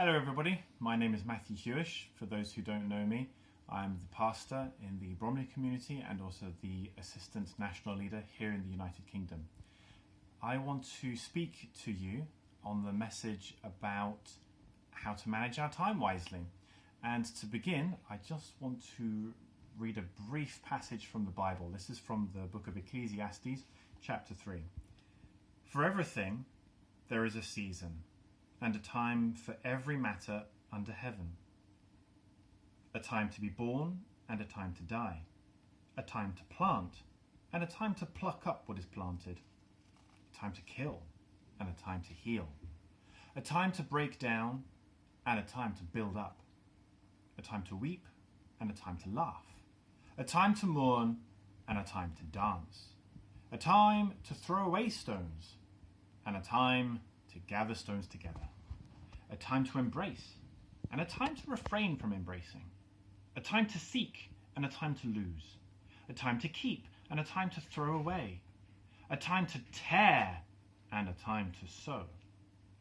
Hello everybody, my name is Matthew Huish. For those who don't know me, I'm the pastor in the Bromley community and also the Assistant National Leader here in the United Kingdom. I want to speak to you on the message about how to manage our time wisely. And to begin, I just want to read a brief passage from the Bible. This is from the book of Ecclesiastes, chapter 3. For everything there is a season, and a time for every matter under heaven. A time to be born, and a time to die. A time to plant, and a time to pluck up what is planted. A time to kill, and a time to heal. A time to break down, and a time to build up. A time to weep, and a time to laugh. A time to mourn, and a time to dance. A time to throw away stones, and a time to gather stones together. A time to embrace, and a time to refrain from embracing. A time to seek, and a time to lose. A time to keep, and a time to throw away. A time to tear, and a time to sow.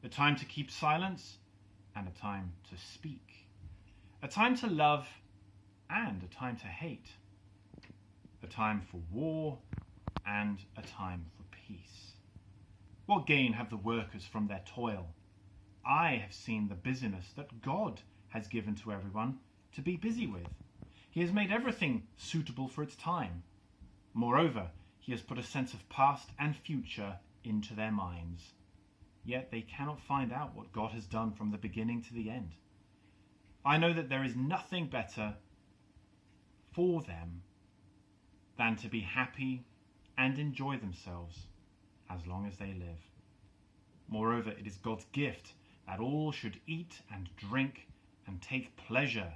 A time to keep silence, and a time to speak. A time to love, and a time to hate. A time for war, and a time for peace. What gain have the workers from their toil? I have seen the busyness that God has given to everyone to be busy with. He has made everything suitable for its time. Moreover, he has put a sense of past and future into their minds. Yet they cannot find out what God has done from the beginning to the end. I know that there is nothing better for them than to be happy and enjoy themselves as long as they live. Moreover, it is God's gift that all should eat and drink and take pleasure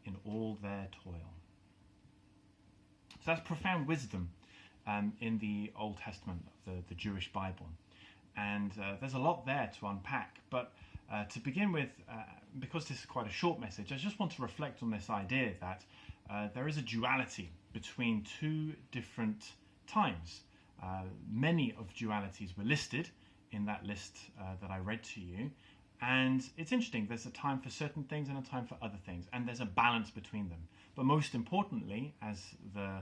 in all their toil. So that's profound wisdom in the Old Testament of the Jewish Bible. And there's a lot there to unpack. But to begin with, because this is quite a short message, I just want to reflect on this idea that there is a duality between two different times. Many of dualities were listed in that list that I read to you. And it's interesting, there's a time for certain things and a time for other things, and there's a balance between them. But most importantly, as the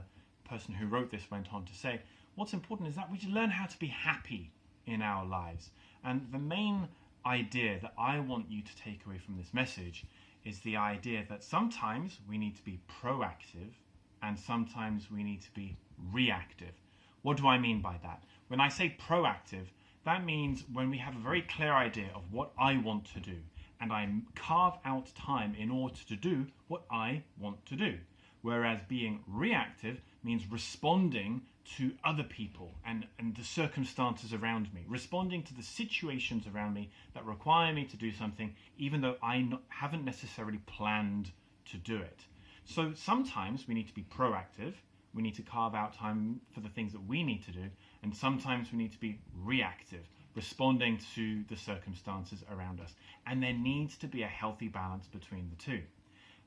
person who wrote this went on to say, what's important is that we learn how to be happy in our lives. And the main idea that I want you to take away from this message is the idea that sometimes we need to be proactive and sometimes we need to be reactive. What do I mean by that? When I say proactive, that means when we have a very clear idea of what I want to do and I carve out time in order to do what I want to do. Whereas being reactive means responding to other people and the circumstances around me, responding to the situations around me that require me to do something even though I haven't necessarily planned to do it. So sometimes we need to be proactive. We need to carve out time for the things that we need to do, and sometimes we need to be reactive, responding to the circumstances around us. And there needs to be a healthy balance between the two,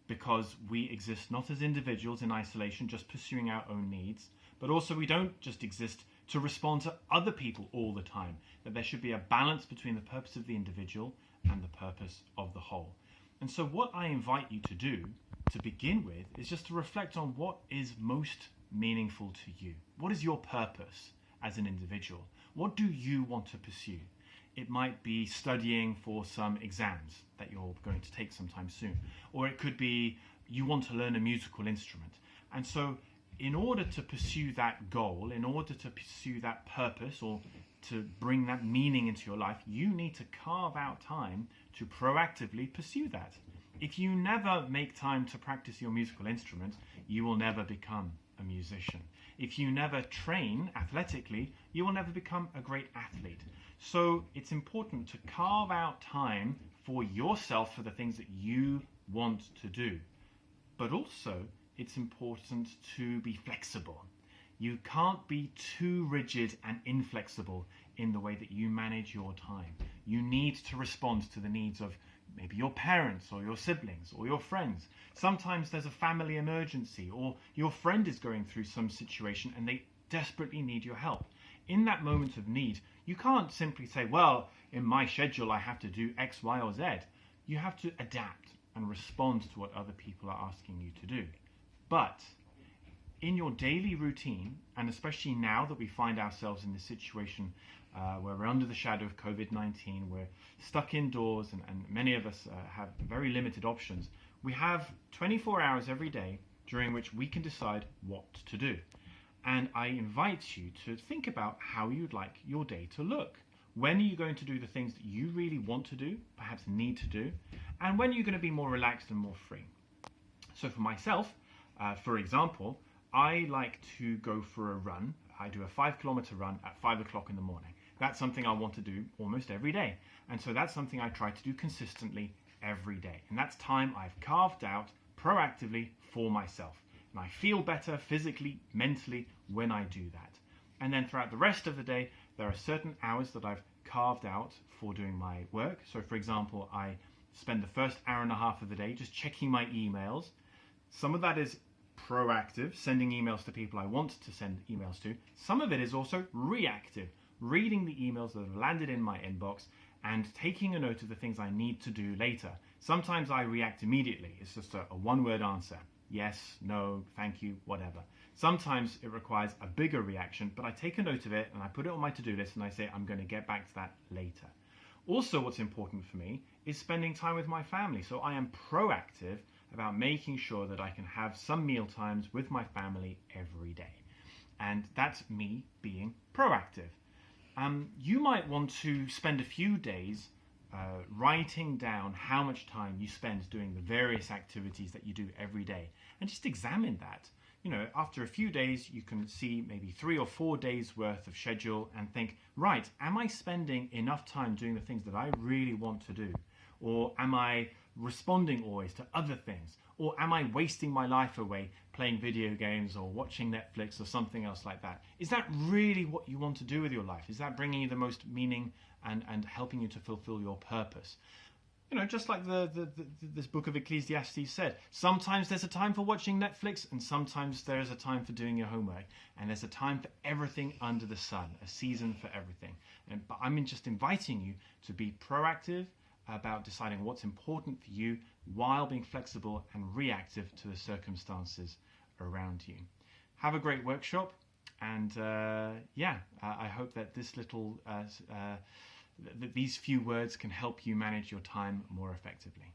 because we exist not as individuals in isolation, just pursuing our own needs, but also we don't just exist to respond to other people all the time, that there should be a balance between the purpose of the individual and the purpose of the whole. And so what I invite you to do to begin with is just to reflect on what is most meaningful to you. What is your purpose as an individual? What do you want to pursue? It might be studying for some exams that you're going to take sometime soon, or it could be you want to learn a musical instrument. And so in order to pursue that goal, in order to pursue that purpose or to bring that meaning into your life, you need to carve out time to proactively pursue that. If you never make time to practice your musical instrument, you will never become a musician. If you never train athletically, you will never become a great athlete. So it's important to carve out time for yourself for the things that you want to do. But also, it's important to be flexible. You can't be too rigid and inflexible in the way that you manage your time. You need to respond to the needs of maybe your parents or your siblings or your friends. Sometimes there's a family emergency, or your friend is going through some situation and they desperately need your help. In that moment of need, you can't simply say, well, in my schedule I have to do X, Y, or Z. you have to adapt and respond to what other people are asking you to do. But in your daily routine, and especially now that we find ourselves in this situation where we're under the shadow of COVID-19, we're stuck indoors, and many of us have very limited options, we have 24 hours every day during which we can decide what to do. And I invite you to think about how you'd like your day to look. When are you going to do the things that you really want to do, perhaps need to do, and when are you going to be more relaxed and more free? So for myself, for example, I like to go for a run. I do a 5-kilometer run at 5 o'clock in the morning. That's something I want to do almost every day. And so that's something I try to do consistently every day. And that's time I've carved out proactively for myself. And I feel better physically, mentally when I do that. And then throughout the rest of the day, there are certain hours that I've carved out for doing my work. So for example, I spend the first hour and a half of the day just checking my emails. Some of that is proactive, sending emails to people I want to send emails to. Some of it is also reactive, reading the emails that have landed in my inbox and taking a note of the things I need to do later. Sometimes I react immediately. It's just a one-word answer. Yes, no, thank you, whatever. Sometimes it requires a bigger reaction, but I take a note of it and I put it on my to-do list and I say I'm going to get back to that later. Also, what's important for me is spending time with my family. So I am proactive about making sure that I can have some meal times with my family every day. And that's me being proactive. You might want to spend a few days writing down how much time you spend doing the various activities that you do every day, and just examine that. You know, after a few days, you can see maybe 3 or 4 days worth of schedule and think, right, am I spending enough time doing the things that I really want to do? Or am I responding always to other things? Or am I wasting my life away playing video games or watching Netflix or something else like that? Is that really what you want to do with your life? Is that bringing you the most meaning and helping you to fulfill your purpose? You know, just like this book of Ecclesiastes said, sometimes there's a time for watching Netflix and sometimes there's a time for doing your homework. And there's a time for everything under the sun, a season for everything. But I'm just inviting you to be proactive about deciding what's important for you while being flexible and reactive to the circumstances around you. Have a great workshop, and I hope that this little these few words can help you manage your time more effectively.